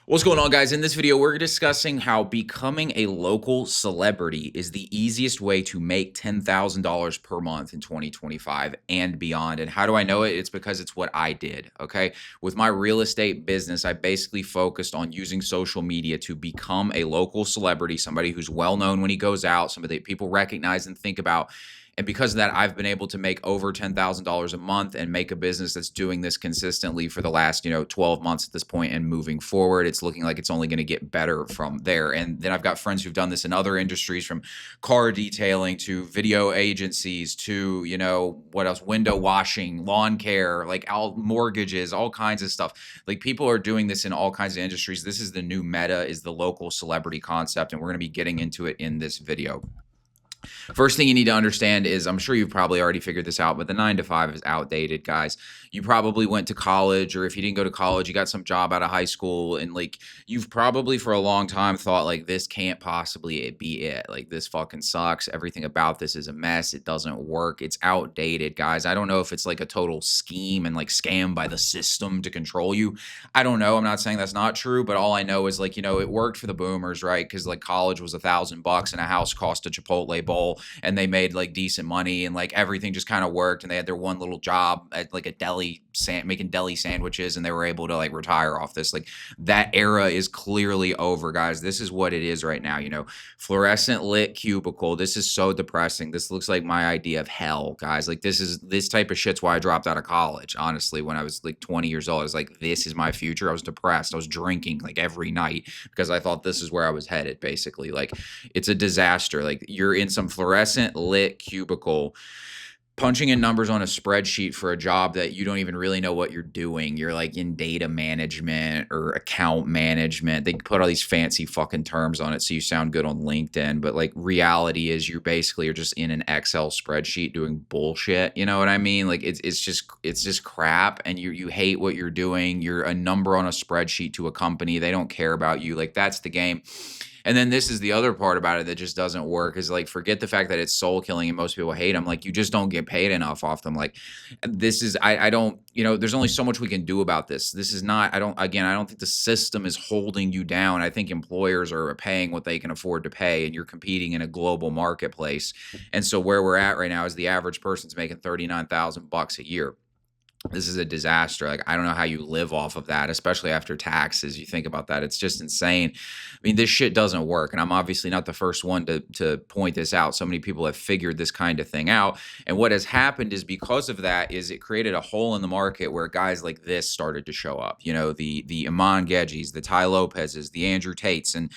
What's going on, guys? In this video, we're discussing how becoming a local celebrity is the easiest way to make $10,000 per month in 2025 and beyond. And how do I know it? It's because it's what I did. Okay. With my real estate business, I basically focused on using social media to become a local celebrity, somebody who's well known when he goes out, somebody that people recognize and think about. And because of that, I've been able to make over $10,000 a month and make a business that's doing this consistently for the last, 12 months at this point and moving forward. It's looking like it's only going to get better from there. And then I've got friends who've done this in other industries, from car detailing to video agencies to, what else? Window washing, lawn care, like all mortgages, all kinds of stuff. Like, people are doing this in all kinds of industries. This is the new meta, is the local celebrity concept. And we're going to be getting into it in this video. First thing you need to understand is, I'm sure you've probably already figured this out, but the 9 to 5 is outdated, guys. You probably went to college, or if you didn't go to college, you got some job out of high school, and like, you've probably for a long time thought like, this can't possibly be it. Like, this fucking sucks. Everything about this is a mess. It doesn't work. It's outdated, guys. I don't know if it's like a total scheme and like scam by the system to control you. I don't know. I'm not saying that's not true, but all I know is, like, it worked for the boomers, right? Because like, college was $1,000 and a house cost a Chipotle bowl, and they made like decent money, and like everything just kind of worked, and they had their one little job at like a deli making deli sandwiches, and they were able to like retire off this. Like, that era is clearly over, guys. This is what it is right now. Fluorescent lit cubicle. This is so depressing. This looks like my idea of hell, guys. Like, this type of shit's why I dropped out of college. Honestly, when I was like 20 years old, I was like, this is my future. I was depressed. I was drinking like every night because I thought this is where I was headed, basically. Like, it's a disaster. Like, you're in some fluorescent lit cubicle punching in numbers on a spreadsheet for a job that you don't even really know what you're doing. You're like in data management or account management. They put all these fancy fucking terms on it so you sound good on LinkedIn, but like, reality is you're just in an Excel spreadsheet doing bullshit. You know what I mean? Like, it's just crap, and you hate what you're doing. You're a number on a spreadsheet to a company. They don't care about you. Like, that's the game. And then this is the other part about it that just doesn't work, is like, forget the fact that it's soul killing and most people hate them. Like, you just don't get paid enough off them. Like, this is, I don't, there's only so much we can do about this. This is not, I don't think the system is holding you down. I think employers are paying what they can afford to pay, and you're competing in a global marketplace. And so where we're at right now is the average person's making $39,000 a year. This is a disaster. Like, I don't know how you live off of that, especially after taxes. You think about that, it's just insane. I mean, this shit doesn't work. And I'm obviously not the first one to point this out. So many people have figured this kind of thing out. And what has happened is, because of that, is it created a hole in the market where guys like this started to show up. The Iman Gedges, the Ty Lopez's, the Andrew Tates. And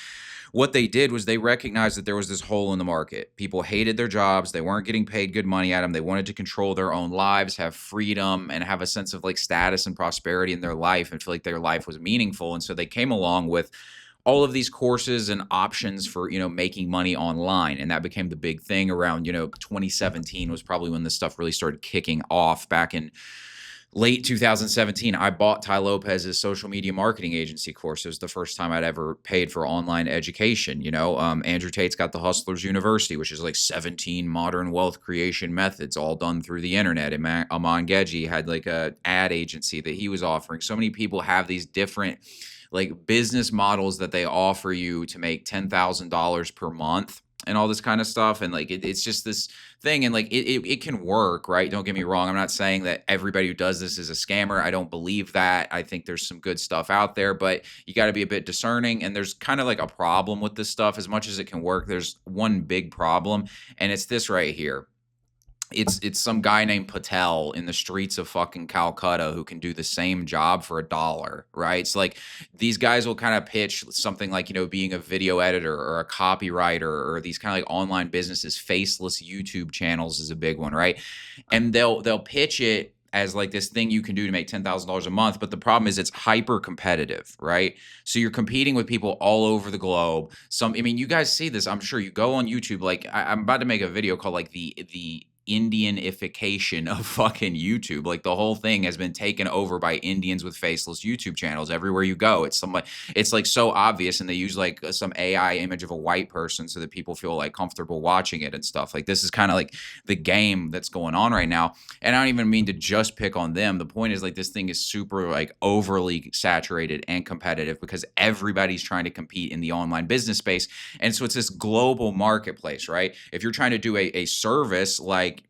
what they did was they recognized that there was this hole in the market. People hated their jobs. They weren't getting paid good money at them. They wanted to control their own lives, have freedom, and have a sense of like status and prosperity in their life, and feel like their life was meaningful. And so they came along with all of these courses and options for, making money online. And that became the big thing around, 2017 was probably when this stuff really started kicking off. Back in late 2017, I bought Ty Lopez's social media marketing agency course. It was the first time I'd ever paid for online education. Andrew Tate's got the Hustlers University, which is like 17 modern wealth creation methods, all done through the internet. And Iman Gedge had like a ad agency that he was offering. So many people have these different like business models that they offer you to make $10,000 per month and all this kind of stuff. And like, it's just this thing, and like, it can work, right? Don't get me wrong. I'm not saying that everybody who does this is a scammer. I don't believe that. I think there's some good stuff out there, but you got to be a bit discerning. And there's kind of like a problem with this stuff. As much as it can work, there's one big problem, and it's this right here. It's some guy named Patel in the streets of fucking Calcutta who can do the same job for $1, right? It's like, these guys will kind of pitch something like, being a video editor or a copywriter, or these kind of like online businesses. Faceless YouTube channels is a big one, right? And they'll pitch it as like this thing you can do to make $10,000 a month. But the problem is, it's hyper competitive, right? So you're competing with people all over the globe. You guys see this, I'm sure. You go on YouTube, like I'm about to make a video called like the Indianification of fucking YouTube. Like the whole thing has been taken over by Indians with faceless YouTube channels everywhere you go. It's like so obvious, and they use like some AI image of a white person so that people feel like comfortable watching it and stuff. Like this is kind of like the game that's going on right now. And I don't even mean to just pick on them. The point is like this thing is super like overly saturated and competitive because everybody's trying to compete in the online business space. And so it's this global marketplace, right? If you're trying to do a service like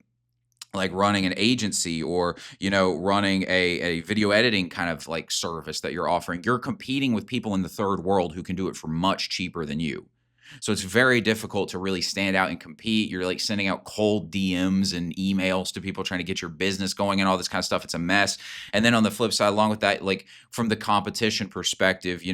running an agency or running a video editing kind of like service that you're offering, you're competing with people in the third world who can do it for much cheaper than you. So it's very difficult to really stand out and compete. You're like sending out cold DMs and emails to people trying to get your business going and all this kind of stuff. It's a mess. And then on the flip side, along with that, like from the competition perspective,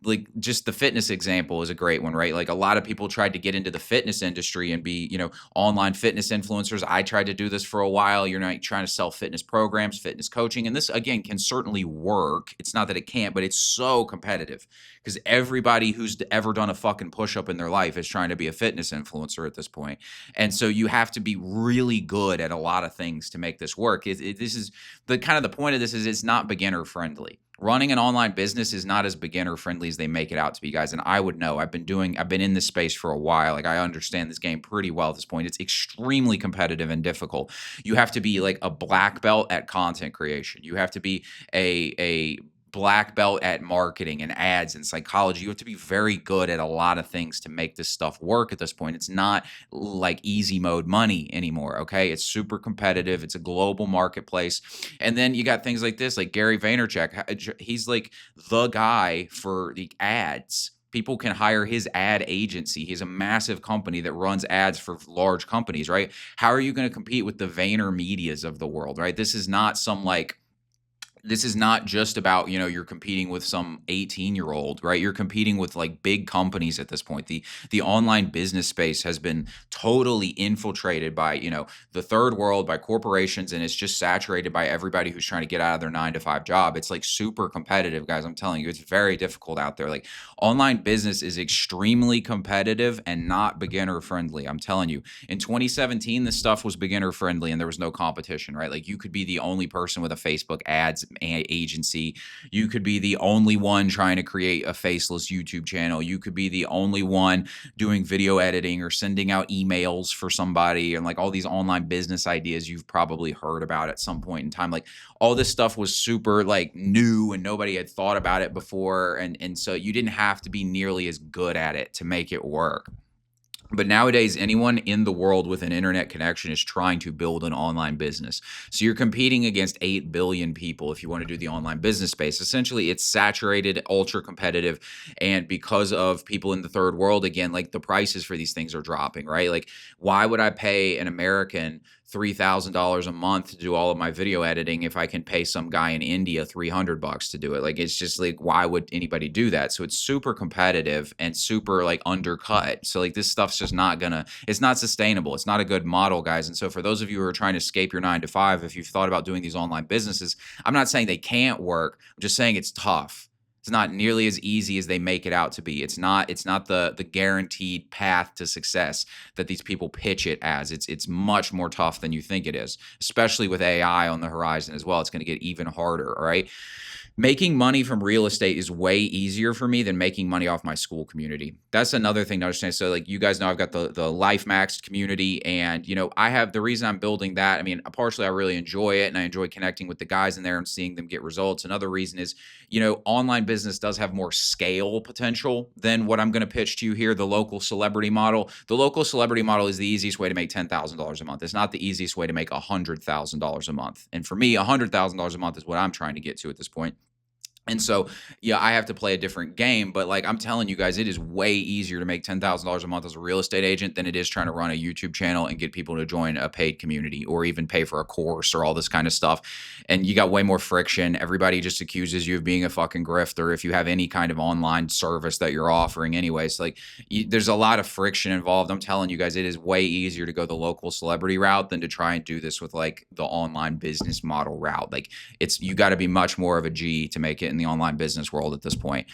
like just the fitness example is a great one, right? Like a lot of people tried to get into the fitness industry and be, online fitness influencers. I tried to do this for a while. You're not trying to sell fitness programs, fitness coaching. And this again can certainly work. It's not that it can't, but it's so competitive because everybody who's ever done a fucking push-up in their life is trying to be a fitness influencer at this point. And so you have to be really good at a lot of things to make this work. This is the kind of the point of this is it's not beginner friendly. Running an online business is not as beginner friendly as they make it out to be, guys. And I would know. I've been in this space for a while. Like I understand this game pretty well at this point. It's extremely competitive and difficult. You have to be like a black belt at content creation. You have to be a black belt at marketing and ads and psychology. You have to be very good at a lot of things to make this stuff work at this point. It's not like easy mode money anymore, okay? It's super competitive. It's a global marketplace. And then you got things like this, like Gary Vaynerchuk. He's like the guy for the ads. People can hire his ad agency. He's a massive company that runs ads for large companies, right? How are you going to compete with the Vayner Medias of the world, right? This is not just about, you're competing with some 18-year-old, right? You're competing with like big companies at this point. The online business space has been totally infiltrated by, the third world, by corporations, and it's just saturated by everybody who's trying to get out of their 9-to-5 job. It's like super competitive, guys. I'm telling you, it's very difficult out there. Like online business is extremely competitive and not beginner friendly. I'm telling you, in 2017, this stuff was beginner friendly and there was no competition, right? Like you could be the only person with a Facebook ads agency. You could be the only one trying to create a faceless YouTube channel. You could be the only one doing video editing or sending out emails for somebody, and like all these online business ideas you've probably heard about at some point in time. Like all this stuff was super like new and nobody had thought about it before. And so you didn't have to be nearly as good at it to make it work. But nowadays, anyone in the world with an internet connection is trying to build an online business. So you're competing against 8 billion people if you want to do the online business space. Essentially, it's saturated, ultra competitive. And because of people in the third world, again, like the prices for these things are dropping, right? Like, why would I pay an American $3,000 a month to do all of my video editing if I can pay some guy in India $300 to do it? Like, it's just like, why would anybody do that? So it's super competitive and super like undercut. So like this stuff's just it's not sustainable. It's not a good model, guys. And so for those of you who are trying to escape your 9-to-5, if you've thought about doing these online businesses, I'm not saying they can't work. I'm just saying it's tough. It's not nearly as easy as they make it out to be. It's not the guaranteed path to success that these people pitch it as. It's much more tough than you think it is, especially with AI on the horizon as well. It's going to get even harder, all right? Making money from real estate is way easier for me than making money off my school community. That's another thing to understand. So like you guys know, I've got the Life Maxed community, and I have the reason I'm building that. I mean, partially I really enjoy it and I enjoy connecting with the guys in there and seeing them get results. Another reason is, online business does have more scale potential than what I'm going to pitch to you here, the local celebrity model. The local celebrity model is the easiest way to make $10,000 a month. It's not the easiest way to make $100,000 a month. And for me, $100,000 a month is what I'm trying to get to at this point. And so, yeah, I have to play a different game, but like I'm telling you guys, it is way easier to make $10,000 a month as a real estate agent than it is trying to run a YouTube channel and get people to join a paid community or even pay for a course or all this kind of stuff. And you got way more friction. Everybody just accuses you of being a fucking grifter if you have any kind of online service that you're offering anyways. Like there's a lot of friction involved. I'm telling you guys, it is way easier to go the local celebrity route than to try and do this with like the online business model route. Like you got to be much more of a G to make it in the online business world at this point.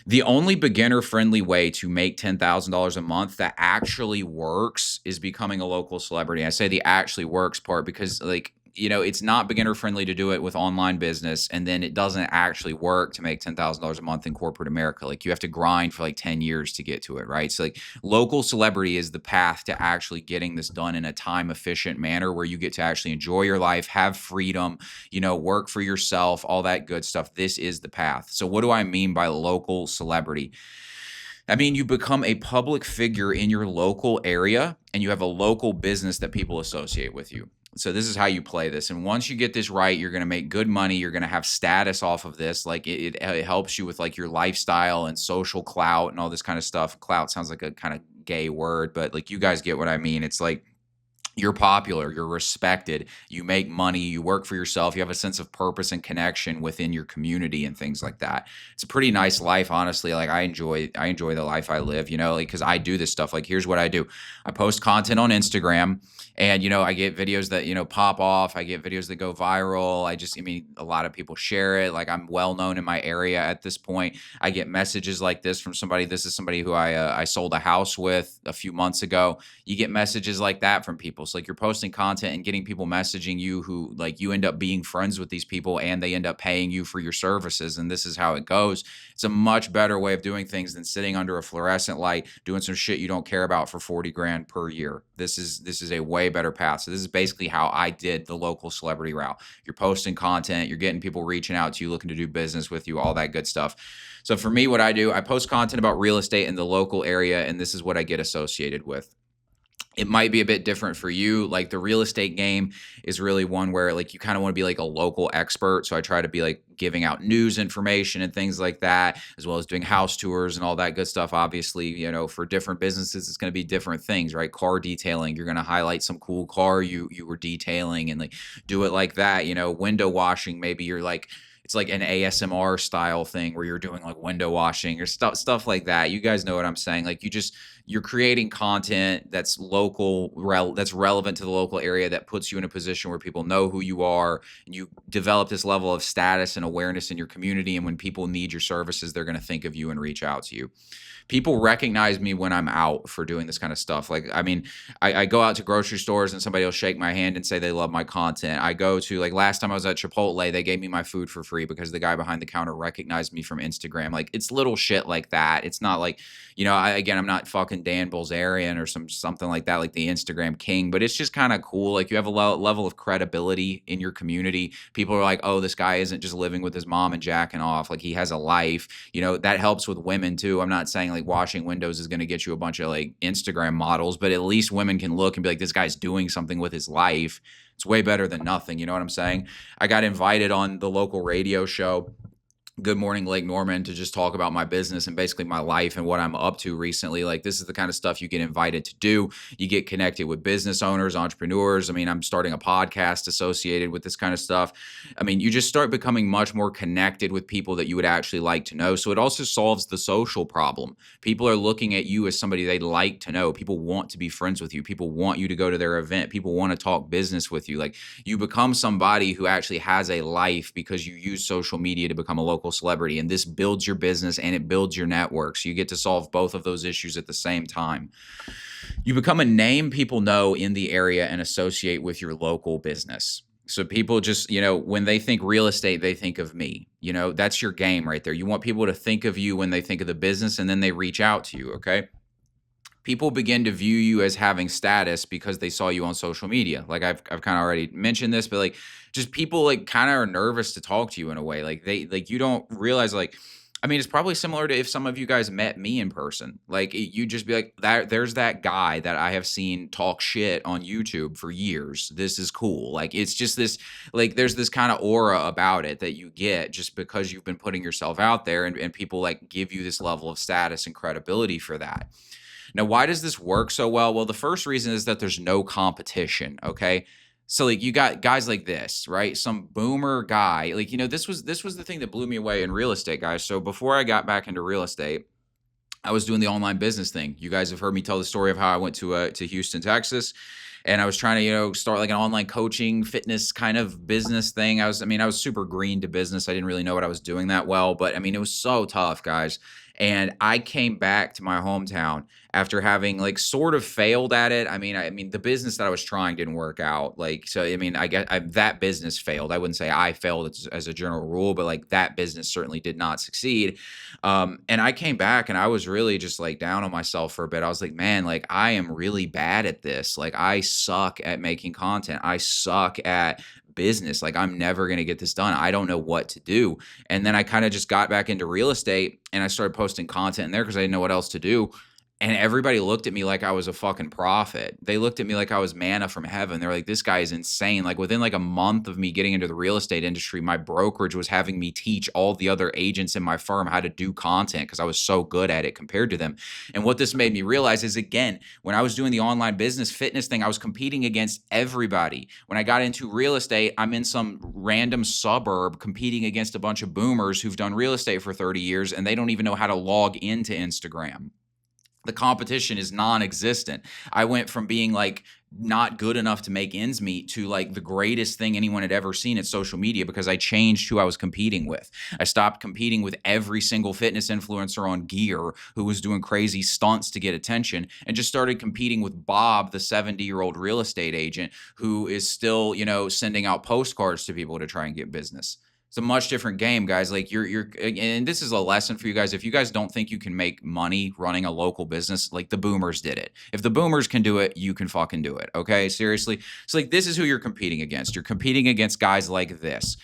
The only beginner-friendly way to make $10,000 a month that actually works is becoming a local celebrity. I say the actually works part because, like, it's not beginner-friendly to do it with online business, and then it doesn't actually work to make $10,000 a month in corporate America. Like, you have to grind for, like, 10 years to get to it, right? So, like, local celebrity is the path to actually getting this done in a time-efficient manner where you get to actually enjoy your life, have freedom, work for yourself, all that good stuff. This is the path. So, what do I mean by local celebrity? I mean, you become a public figure in your local area and you have a local business that people associate with you. So this is how you play this. And once you get this right, you're going to make good money. You're going to have status off of this. Like it helps you with like your lifestyle and social clout and all this kind of stuff. Clout sounds like a kind of gay word, but like you guys get what I mean. It's like you're popular, you're respected, you make money, you work for yourself, you have a sense of purpose and connection within your community and things like that. It's a pretty nice life, honestly. Like I enjoy the life I live, like cuz I do this stuff. Like here's what I do. I post content on Instagram and I get videos that, pop off. I get videos that go viral. I mean a lot of people share it. Like I'm well known in my area at this point. I get messages like this from somebody. This is somebody who I sold a house with a few months ago. You get messages like that from people. So like you're posting content and getting people messaging you who like you end up being friends with these people and they end up paying you for your services. And this is how it goes. It's a much better way of doing things than sitting under a fluorescent light doing some shit you don't care about for 40 grand per year. This is a way better path. So this is basically how I did the local celebrity route. You're posting content, you're getting people reaching out to you, looking to do business with you, all that good stuff. So for me, what I do, I post content about real estate in the local area, and this is what I get associated with. It might be a bit different for you. Like the real estate game is really one where like you kind of want to be like a local expert. So I try to be like giving out news information and things like that, as well as doing house tours and all that good stuff. Obviously, for different businesses, it's going to be different things, right? Car detailing, you're going to highlight some cool car you were detailing and like do it like that. Window washing, maybe you're like it's like an ASMR style thing where you're doing like window washing or stuff like that. You guys know what I'm saying. Like you're creating content that's local, that's relevant to the local area, that puts you in a position where people know who you are, and you develop this level of status and awareness in your community. And when people need your services, they're going to think of you and reach out to you. People recognize me when I'm out for doing this kind of stuff. Like, I mean, I go out to grocery stores and somebody will shake my hand and say they love my content. I go to, like, last time I was at Chipotle, they gave me my food for free because the guy behind the counter recognized me from Instagram. Like, it's little shit like that. It's not like, I'm not fucking Dan Bilzerian or something like that, like the Instagram king, but it's just kind of cool. Like, you have a level of credibility in your community. People are like, oh, this guy isn't just living with his mom and jacking off. Like, he has a life. That helps with women too. I'm not saying like washing windows is going to get you a bunch of like Instagram models, but at least women can look and be like, this guy's doing something with his life. It's way better than nothing. You know what I'm saying? I got invited on the local radio show, Good Morning Lake Norman, to just talk about my business and basically my life and what I'm up to recently. Like, this is the kind of stuff you get invited to do. You get connected with business owners, entrepreneurs. I mean, I'm starting a podcast associated with this kind of stuff. I mean, you just start becoming much more connected with people that you would actually like to know. So it also solves the social problem. People are looking at you as somebody they'd like to know. People want to be friends with you. People want you to go to their event. People want to talk business with you. Like, you become somebody who actually has a life because you use social media to become a local celebrity, and this builds your business and it builds your network. So you get to solve both of those issues at the same time. You become a name people know in the area and associate with your local business. So people just, when they think real estate, they think of me. That's your game right there. You want people to think of you when they think of the business, and then they reach out to you, okay? People begin to view you as having status because they saw you on social media. Like I've kind of already mentioned this, but like just people like kind of are nervous to talk to you in a way. Like you don't realize, like, I mean, it's probably similar to if some of you guys met me in person. Like you just be like, there's that guy that I have seen talk shit on YouTube for years. This is cool. Like, it's just this, like, there's this kind of aura about it that you get just because you've been putting yourself out there, and people like give you this level of status and credibility for that. Now, why does this work so well? Well, the first reason is that there's no competition, okay? So like you got guys like this, right? Some boomer guy, like, this was the thing that blew me away in real estate, guys. So before I got back into real estate, I was doing the online business thing. You guys have heard me tell the story of how I went to Houston, Texas, and I was trying to, start like an online coaching fitness kind of business thing. I was super green to business. I didn't really know what I was doing that well, but I mean, it was so tough, guys. And I came back to my hometown after having like sort of failed at it. I mean, the business that I was trying didn't work out. Like, so I mean, that business failed. I wouldn't say I failed as a general rule, but like that business certainly did not succeed. And I came back and I was really just like down on myself for a bit. I was like, man, like I am really bad at this. Like I suck at making content. I suck at business. Like I'm never going to get this done. I don't know what to do. And then I kind of just got back into real estate and I started posting content in there because I didn't know what else to do. And everybody looked at me like I was a fucking prophet. They looked at me like I was manna from heaven. They're like, this guy is insane. Like within like a month of me getting into the real estate industry, my brokerage was having me teach all the other agents in my firm how to do content because I was so good at it compared to them. And what this made me realize is, again, when I was doing the online business fitness thing, I was competing against everybody. When I got into real estate, I'm in some random suburb competing against a bunch of boomers who've done real estate for 30 years and they don't even know how to log into Instagram. The competition is non-existent. I went from being like not good enough to make ends meet to like the greatest thing anyone had ever seen at social media because I changed who I was competing with. I stopped competing with every single fitness influencer on gear who was doing crazy stunts to get attention and just started competing with Bob, the 70-year-old real estate agent who is still, sending out postcards to people to try and get business. It's a much different game, guys. Like and this is a lesson for you guys. If you guys don't think you can make money running a local business, like the boomers did it. If the boomers can do it, you can fucking do it. Okay, seriously. So like, this is who you're competing against. You're competing against guys like this,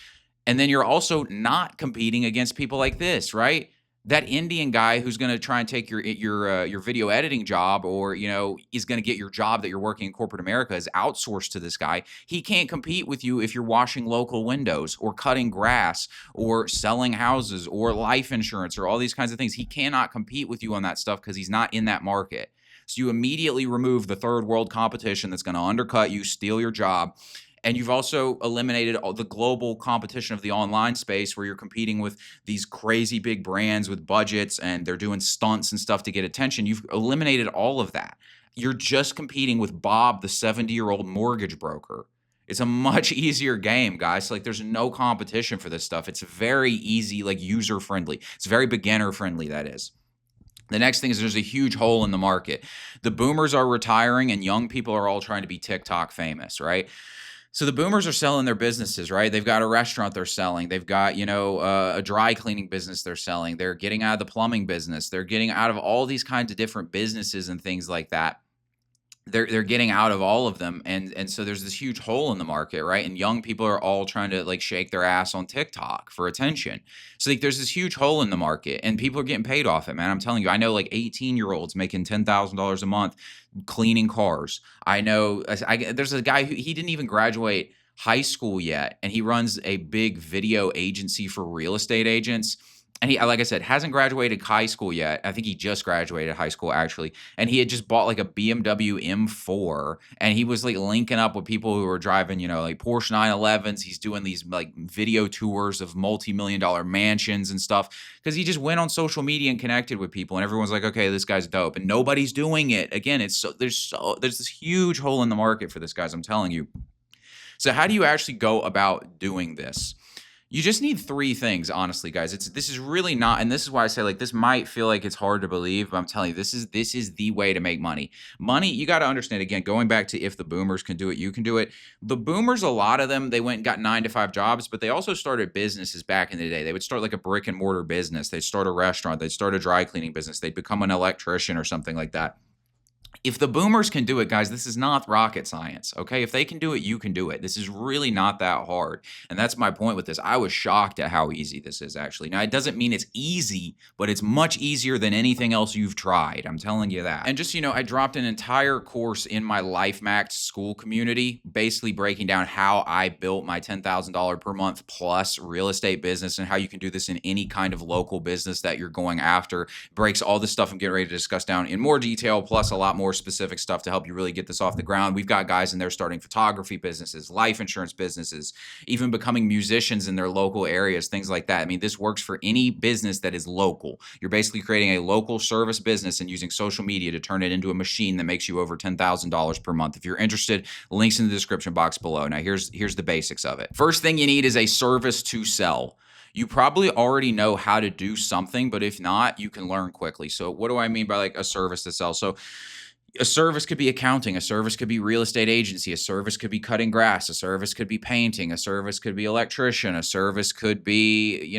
and then you're also not competing against people like this, right? That Indian guy who's going to try and take your video editing job, or is going to get your job that you're working in corporate America is outsourced to this guy. He can't compete with you if you're washing local windows or cutting grass or selling houses or life insurance or all these kinds of things. He cannot compete with you on that stuff because he's not in that market. So you immediately remove the third world competition that's going to undercut you, steal your job. And you've also eliminated all the global competition of the online space where you're competing with these crazy big brands with budgets and they're doing stunts and stuff to get attention. You've eliminated all of that. You're just competing with Bob, the 70-year-old mortgage broker. It's a much easier game, guys. Like there's no competition for this stuff. It's very easy, like user friendly. It's very beginner friendly, that is. The next thing is there's a huge hole in the market. The boomers are retiring and young people are all trying to be TikTok famous, right? So the boomers are selling their businesses, right? They've got a restaurant they're selling. They've got, a dry cleaning business they're selling. They're getting out of the plumbing business. They're getting out of all these kinds of different businesses and things like that. They're getting out of all of them. And so there's this huge hole in the market, right? And young people are all trying to like shake their ass on TikTok for attention. So like there's this huge hole in the market and people are getting paid off it, man. I'm telling you, I know like 18-year-olds making $10,000 a month cleaning cars. I know there's a guy who he didn't even graduate high school yet, and he runs a big video agency for real estate agents. And he, like I said, hasn't graduated high school yet. I think he just graduated high school, actually. And he had just bought like a BMW M4. And he was like linking up with people who were driving, like Porsche 911s. He's doing these like video tours of multi-million-dollar mansions and stuff. Because he just went on social media and connected with people. And everyone's like, okay, this guy's dope. And nobody's doing it. Again, there's this huge hole in the market for this, guys. I'm telling you. So how do you actually go about doing this? You just need three things, honestly, guys. This is really not, and this is why I say like this might feel like it's hard to believe, but I'm telling you, this is the way to make money. Money, you got to understand, again, going back to if the boomers can do it, you can do it. The boomers, a lot of them, they went and got 9-to-5 jobs, but they also started businesses back in the day. They would start like a brick and mortar business. They'd start a restaurant. They'd start a dry cleaning business. They'd become an electrician or something like that. If the boomers can do it, guys, this is not rocket science, okay? If they can do it, you can do it. This is really not that hard. And that's my point with this. I was shocked at how easy this is, actually. Now, it doesn't mean it's easy, but it's much easier than anything else you've tried. I'm telling you that. And just, I dropped an entire course in my LifeMax school community, basically breaking down how I built my $10,000 per month plus real estate business and how you can do this in any kind of local business that you're going after. Breaks all this stuff I'm getting ready to discuss down in more detail, plus a lot more more specific stuff to help you really get this off the ground. We've got guys in there starting photography businesses, life insurance businesses, even becoming musicians in their local areas, things like that. I mean, this works for any business that is local. You're basically creating a local service business and using social media to turn it into a machine that makes you over $10,000 per month. If you're interested, links in the description box below. Now, here's the basics of it. First thing you need is a service to sell. You probably already know how to do something, but if not, you can learn quickly. So what do I mean by like a service to sell? So a service could be accounting, a service could be real estate agency, a service could be cutting grass, a service could be painting, a service could be electrician, a service could be,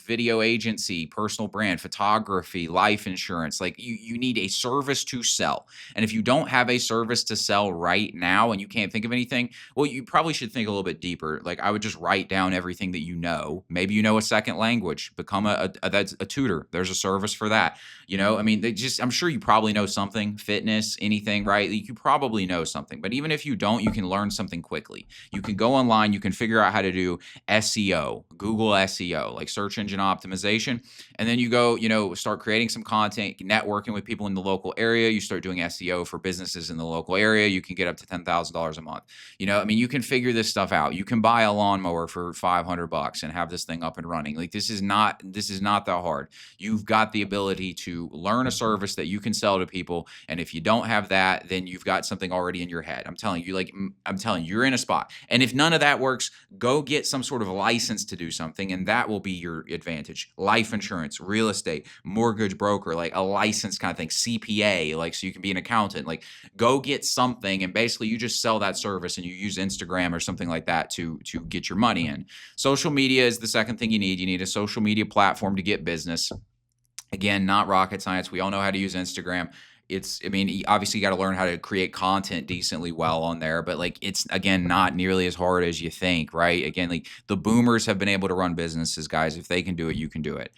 video agency, personal brand, photography, life insurance. Like you need a service to sell. And if you don't have a service to sell right now and you can't think of anything, well, you probably should think a little bit deeper. Like I would just write down everything that you know. Maybe you know a second language, become that's a tutor. There's a service for that. I mean, I'm sure you probably know something, fitness, anything, right? You probably know something, but even if you don't, you can learn something quickly. You can go online, you can figure out how to do SEO, Google SEO, like search engine optimization. And then you go, start creating some content, networking with people in the local area. You start doing SEO for businesses in the local area. You can get up to $10,000 a month. I mean, you can figure this stuff out. You can buy a lawnmower for $500 and have this thing up and running. Like this is not that hard. You've got the ability to learn a service that you can sell to people. And if you don't have that, then you've got something already in your head. I'm telling you, you're in a spot. And if none of that works, go get some sort of license to do something, and that will be your advantage. Life insurance, real estate, mortgage broker, like a license kind of thing, CPA, like so you can be an accountant. Like go get something, and basically you just sell that service and you use Instagram or something like that to get your money in. Social media is the second thing you need. You need a social media platform to get business. Again, not rocket science. We all know how to use Instagram. Obviously you got to learn how to create content decently well on there, but like it's again not nearly as hard as you think, right? Again, like the boomers have been able to run businesses, guys. If they can do it, you can do it.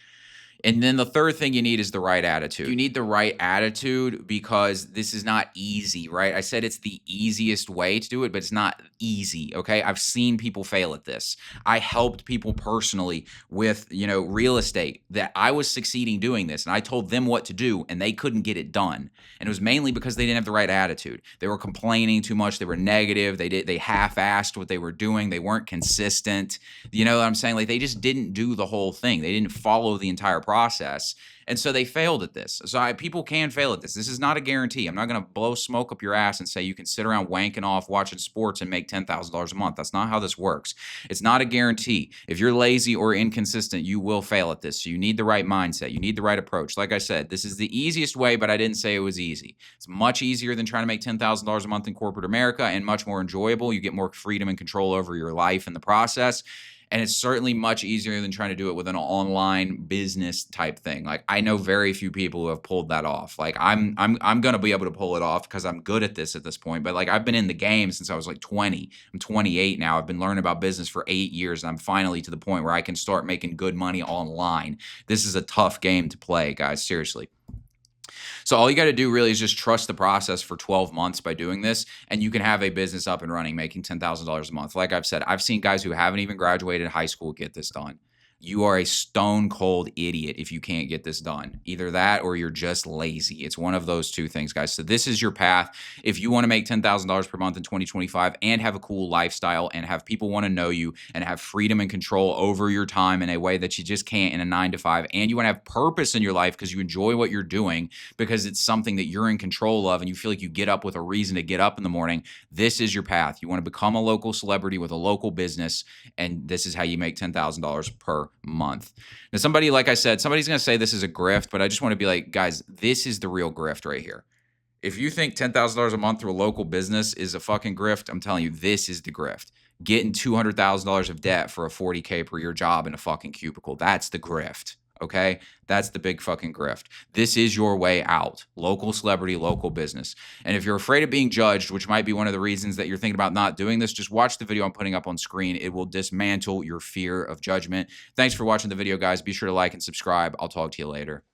And then the third thing you need is the right attitude. You need the right attitude because this is not easy, right? I said it's the easiest way to do it, but it's not easy, okay? I've seen people fail at this. I helped people personally with, real estate that I was succeeding doing this, and I told them what to do, and they couldn't get it done. And it was mainly because they didn't have the right attitude. They were complaining too much. They were negative. They half-assed what they were doing. They weren't consistent. You know what I'm saying? Like they just didn't do the whole thing. They didn't follow the entire process. And so they failed at this. So people can fail at this. This is not a guarantee. I'm not going to blow smoke up your ass and say you can sit around wanking off watching sports and make $10,000 a month. That's not how this works. It's not a guarantee. If you're lazy or inconsistent, you will fail at this. So you need the right mindset. You need the right approach. Like I said, this is the easiest way, but I didn't say it was easy. It's much easier than trying to make $10,000 a month in corporate America and much more enjoyable. You get more freedom and control over your life in the process. And it's certainly much easier than trying to do it with an online business type thing. Like I know very few people who have pulled that off. Like I'm going to be able to pull it off because I'm good at this point. But like I've been in the game since I was like 20. I'm 28 now. I've been learning about business for 8 years, and I'm finally to the point where I can start making good money online. This is a tough game to play, guys. Seriously. So all you got to do really is just trust the process for 12 months by doing this, and you can have a business up and running, making $10,000 a month. Like I've said, I've seen guys who haven't even graduated high school get this done. You are a stone cold idiot if you can't get this done. Either that or you're just lazy. It's one of those two things, guys. So this is your path. If you want to make $10,000 per month in 2025 and have a cool lifestyle and have people want to know you and have freedom and control over your time in a way that you just can't in a 9-to-5, and you want to have purpose in your life because you enjoy what you're doing because it's something that you're in control of and you feel like you get up with a reason to get up in the morning, this is your path. You want to become a local celebrity with a local business, and this is how you make $10,000 per month. Now, like I said, somebody's going to say this is a grift, but I just want to be like, guys, this is the real grift right here. If you think $10,000 a month through a local business is a fucking grift, I'm telling you, this is the grift. Getting $200,000 of debt for a $40K per year job in a fucking cubicle. That's the grift. Okay? That's the big fucking grift. This is your way out. Local celebrity, local business. And if you're afraid of being judged, which might be one of the reasons that you're thinking about not doing this, just watch the video I'm putting up on screen. It will dismantle your fear of judgment. Thanks for watching the video, guys. Be sure to like and subscribe. I'll talk to you later.